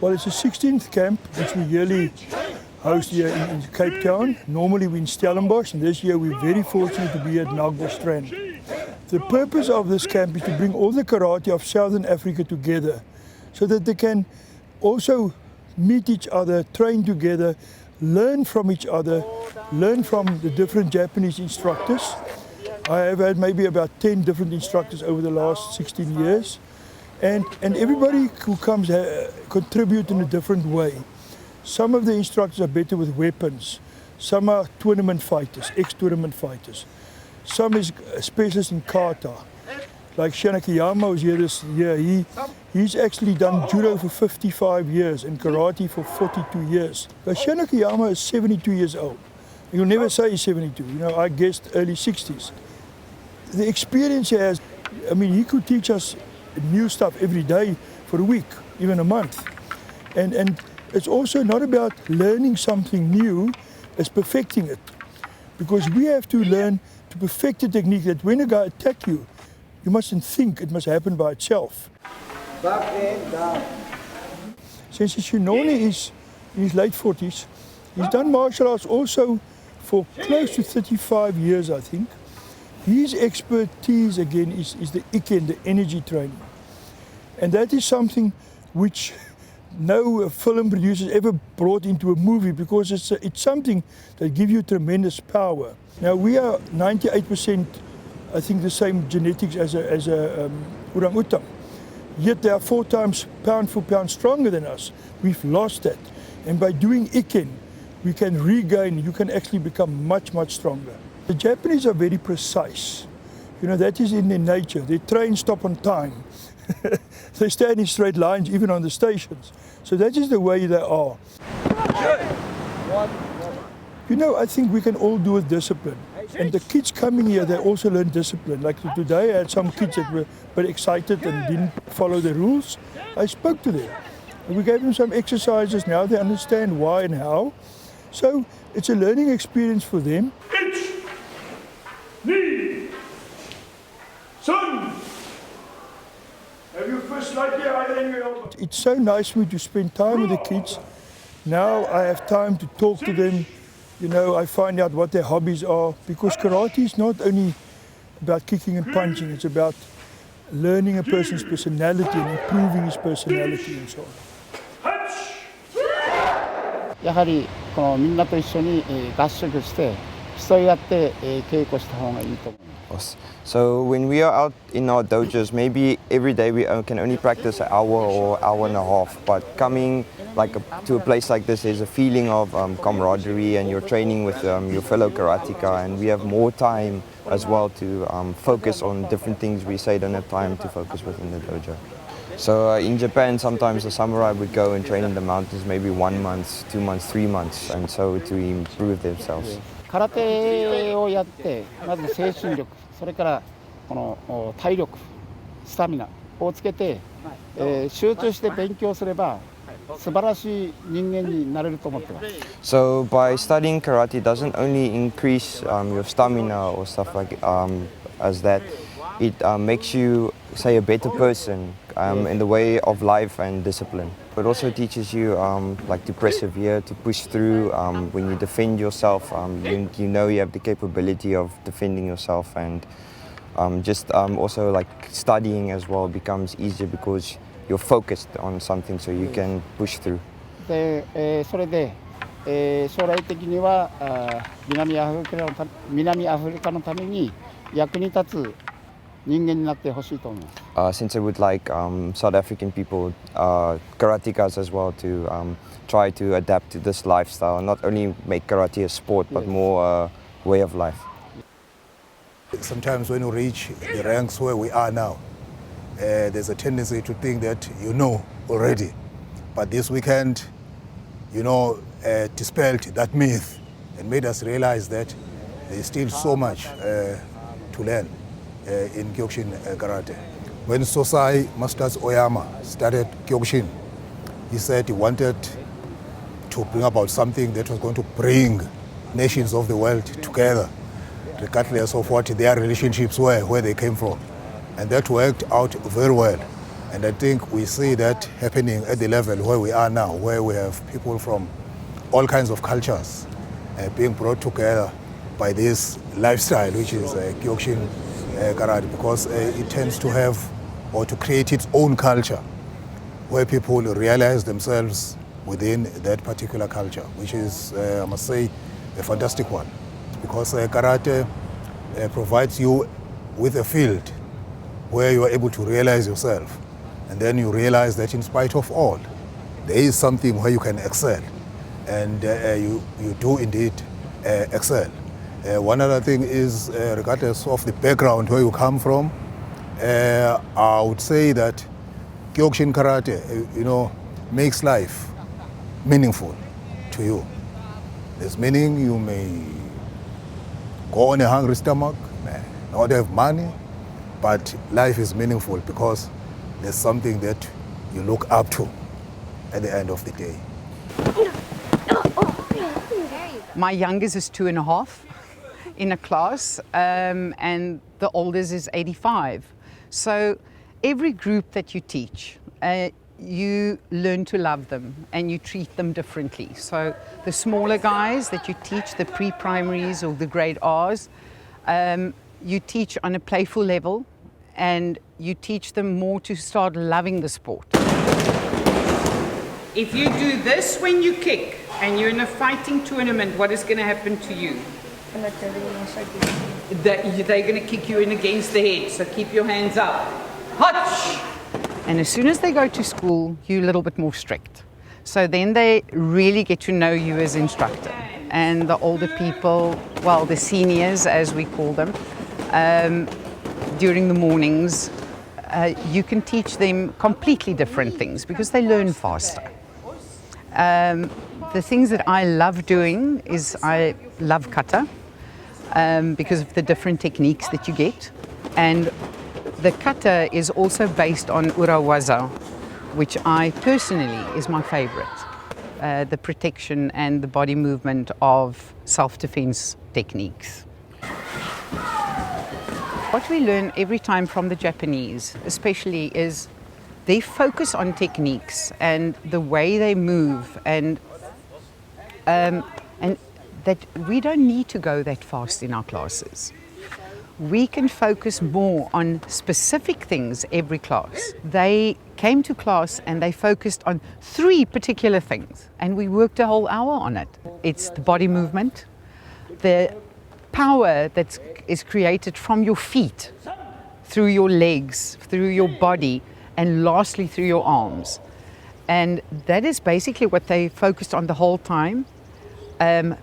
Well, it's the 16th camp, which we yearly host here in Cape Town. Normally we're in Stellenbosch, and this year we're very fortunate to be at Nagelstrand. The purpose of this camp is to bring all the karate of Southern Africa together so that they can also meet each other, train together, learn from each other, learn from the different Japanese instructors. I have had maybe about 10 different instructors over the last 16 years. And everybody who comes contribute in a different way. Some of the instructors are better with weapons. Some are tournament fighters, ex-tournament fighters. Some is specialists in kata. Like Shanakiyama was here this year. He's actually done judo for 55 years and karate for 42 years. But Shanakiyama is 72 years old. You'll never say he's 72. You know, I guessed early 60s. The experience he has, I mean, he could teach us new stuff every day for a week, even a month. And it's also not about learning something new, it's perfecting it. Because we have to learn to perfect the technique that when a guy attacks you, you mustn't think, it must happen by itself. Sensei Shinone is in his late 40s. He's done martial arts also for close to 35 years, I think. His expertise again is the Iken, the energy training. And that is something which no film producers ever brought into a movie because it's something that gives you tremendous power. Now we are 98%, I think, the same genetics as a orang-utan. Yet they are 4 times pound for pound stronger than us. We've lost that. And by doing Iken, we can regain, you can actually become much, much stronger. The Japanese are very precise. You know, that is in their nature. Their trains stop on time. They stand in straight lines, even on the stations. So that is the way they are. You know, I think we can all do with discipline. And the kids coming here, they also learn discipline. Like today, I had some kids that were very excited and didn't follow the rules. I spoke to them. And we gave them some exercises. Now they understand why and how. So it's a learning experience for them. It's so nice for me to spend time with the kids. Now I have time to talk to them. You know, I find out what their hobbies are, because karate is not only about kicking and punching, it's about learning a person's personality and improving his personality and so on. やはりこのみんなと一緒に合宿して競い合って稽古した方がいいと思います。 So when we are out in our dojos, maybe every day we can only practice an hour or hour and a half. But coming to a place like this, there's a feeling of camaraderie, and you're training with your fellow karateka, and we have more time as well to focus on different things we say don't have time to focus within the dojo. So in Japan, sometimes the samurai would go and train in the mountains maybe 1 month, 2 months, 3 months, and so to improve themselves. 空手をやってまず精神力、それからこの体力、スタミナをつけて、集中して勉強すれば素晴らしい人間になれると思ってます。So by studying karate doesn't only increase your stamina or stuff like as that, it makes you, say, a better person in the way of life and discipline. It also teaches you like to persevere, to push through. When you defend yourself, you know you have the capability of defending yourself, and also like studying as well becomes easier because you're focused on something, so you can push through. で、それで、将来的には南アフリカのために役に立つ人間になってほしいと思います。Since I would like South African people, karatekas as well, to try to adapt to this lifestyle, not only make karate a sport, but more a way of life. Sometimes when you reach the ranks where we are now, there's a tendency to think that you know already. But this weekend, you know, dispelled that myth and made us realize that there's still so much to learn in Kyokushin karate. When Sosai Masters Oyama started Kyokushin, he said he wanted to bring about something that was going to bring nations of the world together, regardless of what their relationships were, where they came from. And that worked out very well. And I think we see that happening at the level where we are now, where we have people from all kinds of cultures being brought together by this lifestyle, which is Kyokushin karate, because it tends to have or to create its own culture, where people realize themselves within that particular culture, which is, I must say, a fantastic one, because karate provides you with a field where you are able to realize yourself, and then you realize that in spite of all, there is something where you can excel, and you do indeed excel. One other thing is, regardless of the background where you come from, I would say that Kyokushin karate, makes life meaningful to you. There's meaning. You may go on a hungry stomach, may not have money, but life is meaningful because there's something that you look up to at the end of the day. My youngest is 2.5 in a class, and the oldest is 85. So every group that you teach, you learn to love them and you treat them differently. So the smaller guys that you teach, the pre-primaries or the grade Rs, you teach on a playful level and you teach them more to start loving the sport. If you do this when you kick and you're in a fighting tournament, what is going to happen to you? They're going to kick you in against the head, so keep your hands up. Hutch! And as soon as they go to school, you're a little bit more strict. So then they really get to know you as instructor. And the older people, well, the seniors as we call them, during the mornings, you can teach them completely different things because they learn faster. The things that I love doing is I love kata because of the different techniques that you get. And the kata is also based on urawaza, which I personally is my favorite. The protection and the body movement of self-defense techniques. What we learn every time from the Japanese, especially, is they focus on techniques and the way they move, and that we don't need to go that fast in our classes. We can focus more on specific things every class. They came to class and they focused on 3 particular things, and we worked a whole hour on it. It's the body movement, the power that is created from your feet, through your legs, through your body, and lastly through your arms. And that is basically what they focused on the whole time.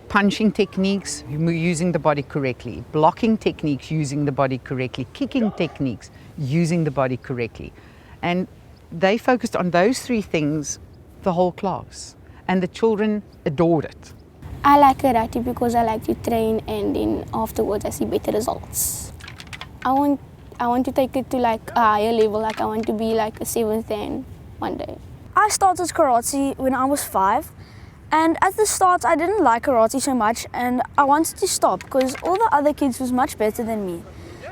Punching techniques, using the body correctly. Blocking techniques, using the body correctly. Kicking techniques, using the body correctly. And they focused on those 3 things the whole class. And the children adored it. I like karate because I like to train, and then afterwards I see better results. I want to take it to like a higher level, like I want to be like a 7th dan one day. I started karate when I was 5. And at the start, I didn't like karate so much, and I wanted to stop because all the other kids was much better than me.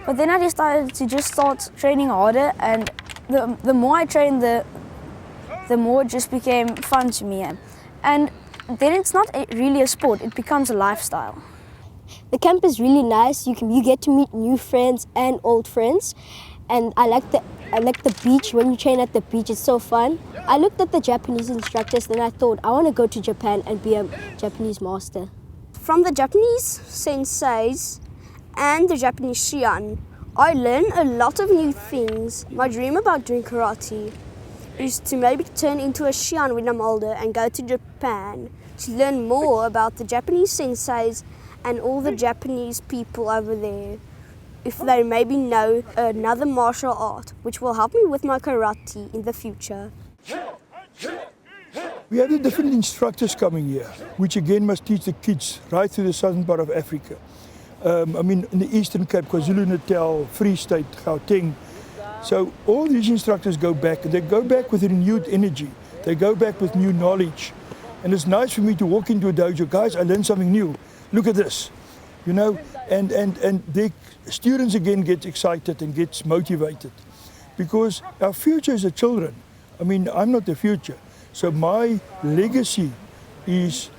But then I decided to just start training harder, and the more I trained, the more it just became fun to me. And then it's not really a sport; it becomes a lifestyle. The camp is really nice. You get to meet new friends and old friends, and I like the beach. When you train at the beach, it's so fun. I looked at the Japanese instructors, then I thought I want to go to Japan and be a Japanese master. From the Japanese senseis and the Japanese shian, I learned a lot of new things. My dream about doing karate is to maybe turn into a shian when I'm older and go to Japan to learn more about the Japanese senseis and all the Japanese people over there, if they maybe know another martial art which will help me with my karate in the future. We have the different instructors coming here, which again must teach the kids right through the southern part of Africa. In the Eastern Cape, KwaZulu-Natal, Free State, Gauteng. So all these instructors go back, and they go back with renewed energy. They go back with new knowledge. And it's nice for me to walk into a dojo, guys, I learned something new. Look at this, and the students again get excited and gets motivated. because our future is the children. I mean, I'm not the future. So my legacy is,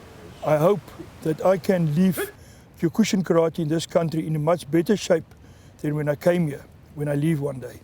I hope that I can leave Kyokushin karate in this country in a much better shape than when I came here, when I leave one day.